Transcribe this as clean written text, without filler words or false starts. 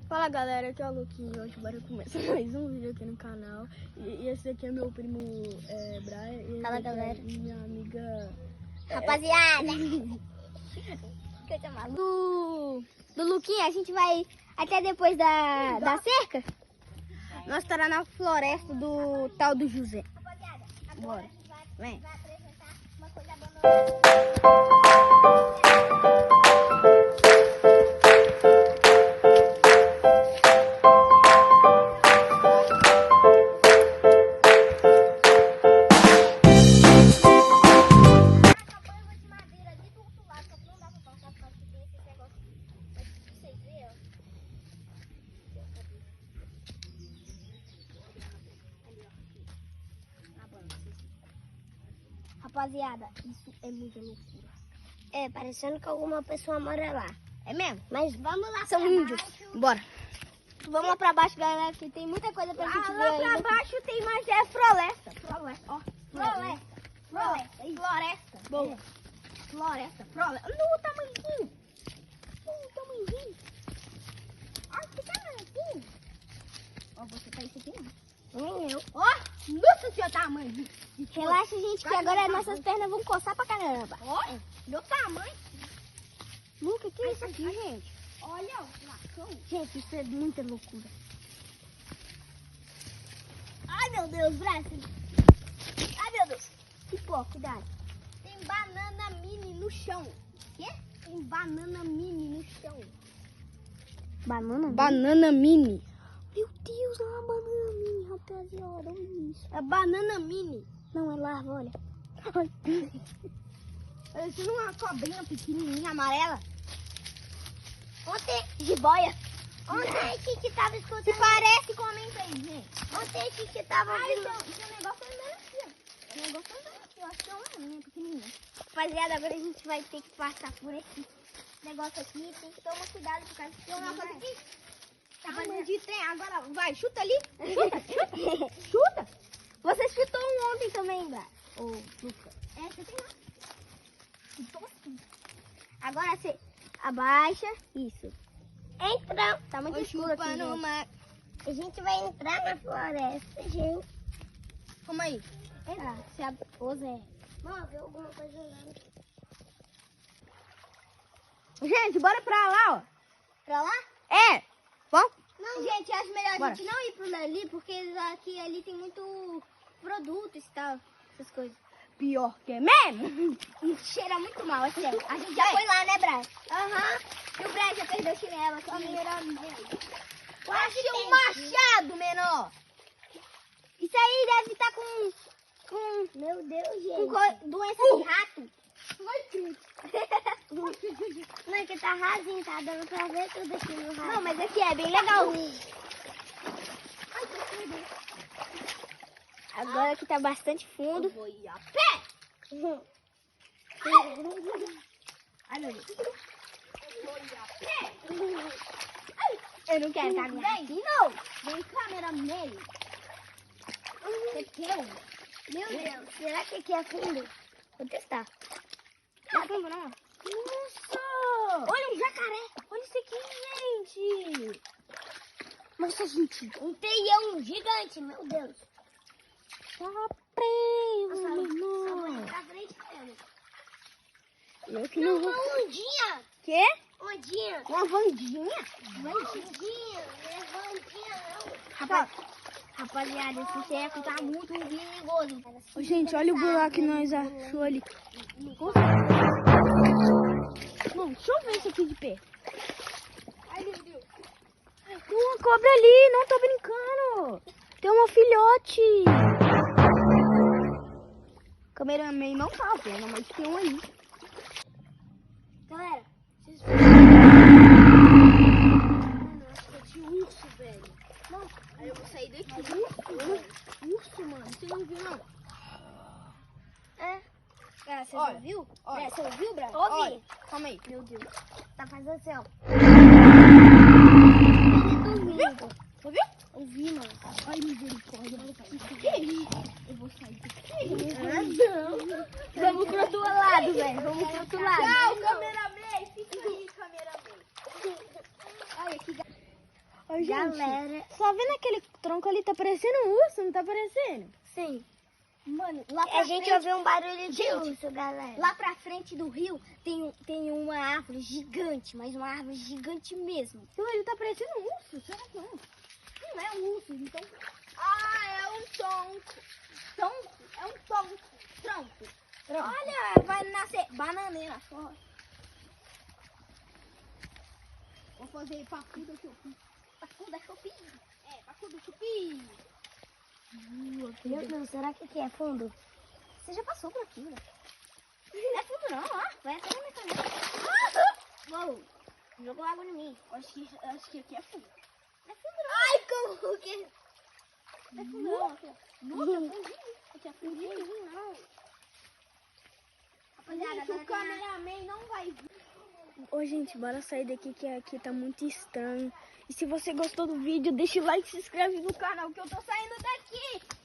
Fala galera, aqui é o Luquinho, hoje bora começar mais um vídeo aqui no canal. E esse aqui é meu primo Brian. E Fala galera. Minha amiga... Rapaziada! Do Luquinho, a gente vai até depois da cerca. Nós estará na floresta do tal do José. Bora. Vem. Rapaziada, isso é muita loucura. É, parecendo que alguma pessoa mora lá. É mesmo? Mas vamos lá. São índios. Bora. Vamos lá pra baixo, galera, que tem muita coisa pra gente ver aí. Lá pra baixo tem mais floresta. Floresta, ó. Floresta. Boa. Floresta. No tamanhozinho. Olha que tamanhozinho. Ó, você tá isso aqui, não? Nem eu. Ó, nossa senhora, tamanho. Relaxa, gente, que agora nossas pernas vão coçar pra caramba. Olha, meu tamanho. Luca, que é isso aqui, gente? Olha o lacão. Gente, isso é muita loucura. Ai, meu Deus, braço. Ai, meu Deus. Que pô, cuidado. Tem banana mini no chão. Quê? Tem banana mini no chão. Banana mini? Meu Deus, é uma banana mini, rapaziada. Olha isso. É banana mini. Não, é larva, olha. Parecendo uma cobrinha pequenininha, amarela. Ontem, jiboia. Ontem que tava escutando. Se parece, comenta aí, gente. Ontem que tava ouvindo. Esse negócio andando aqui, ó. Esse negócio andando aqui, eu acho que é uma linha pequenininha. Rapaziada, agora a gente vai ter que passar por esse negócio aqui. Tem que tomar cuidado por causa que eu não faço aqui. Tamanho de trem, agora vai, chuta ali. Chuta. Chuta. Você chutou um ontem também, Bra. Ô, Luca. É, chutei lá. Chutou assim. Agora você abaixa. Isso. Entramos. Tá muito escuro aqui, gente. A gente vai entrar na floresta, gente. Calma aí. Entrar. Ô, Zé. Mano, viu alguma coisa andando. Gente, bora pra lá, ó. Pra lá? É. Bom? Não, gente, acho melhor a gente não ir por ali, porque ali tem muito produto e tal, essas coisas. Pior que é mesmo? E cheira muito mal, é sério. A gente já foi lá, né, Brian? Aham. E o Brian já perdeu o chinelo aqui. Eu achei um machado, menor. Isso aí deve estar com... Meu Deus, gente. Com doença de rato. Não, é que tá rasinho, tá dando pra ver tudo aqui no rato. Não, mas aqui é bem legal. Agora aqui tá bastante fundo. Eu vou ir a pé. Ai, meu Deus. Eu vou ir a pé. Eu não quero estar aqui, não. Vem, câmera meio. Você quer? Meu Deus, será que aqui é fundo? Vou testar. Não é fundo, não. Nossa! Olha um jacaré! Olha isso aqui, gente! Nossa, gente! Um teião gigante, meu Deus! Tá preso, menor! Tá frente dele. Eu que não vou... Uma ondinha! Quê? Ondinha! Uma vandinha? Vandinha! Não é vandinha, não! Rapaziada, esse teco tá muito perigoso. Gente, olha o buraco que nós achou ali. Não, deixa eu ver isso aqui de pé. Ai, meu Deus. Tem uma cobra ali, não tô brincando. Tem uma filhote. O cameraman não tá vendo, mas tem um ali. Galera, vocês acho que é de urso, velho. Não, aí eu vou sair daqui. Urso, mano, você não viu não? É. Ah, você Olha, ouviu? olha. É, você ouviu, Brad? Ouvi. Calma aí. Meu Deus. Tá fazendo assim, ó. Ouviu? Ouvi, mano. Ai, misericórdia. Eu vou sair daqui. Não. Vamos pro outro lado, velho. Vamos pro outro lado. Tchau, cameraman. Fica aí, cameraman. Olha que Ô, gente, Galera. só vendo aquele tronco ali, tá parecendo um urso, não tá parecendo? Sim. Mano, lá pra A gente ouviu um barulho de urso, galera. Lá pra frente do rio tem uma árvore gigante, mas uma árvore gigante mesmo. Então ele tá parecendo um urso, será que não? Não é um urso, então. Ah, é um tronco. Tronco? É um tronco. Tronco. Olha, vai nascer bananeira só. Vou fazer pacu da chupi. Pacu da chupi? É, pacu da chupi. Meu Deus, será que aqui é fundo? Você já passou por aqui, né? Não é fundo não, ó. Vai até na minha caneta. Uou. Jogou água em mim. Acho que aqui é fundo. Não é fundo não. Ai, como que... Não é fundo não. Aqui é fundinho. Aqui é fundinho. Não. Rapaziada, o cameraman não vai vir. Ô, gente, bora sair daqui que aqui tá muito estranho. E se você gostou do vídeo, deixa o like e se inscreve no canal que eu tô saindo daqui.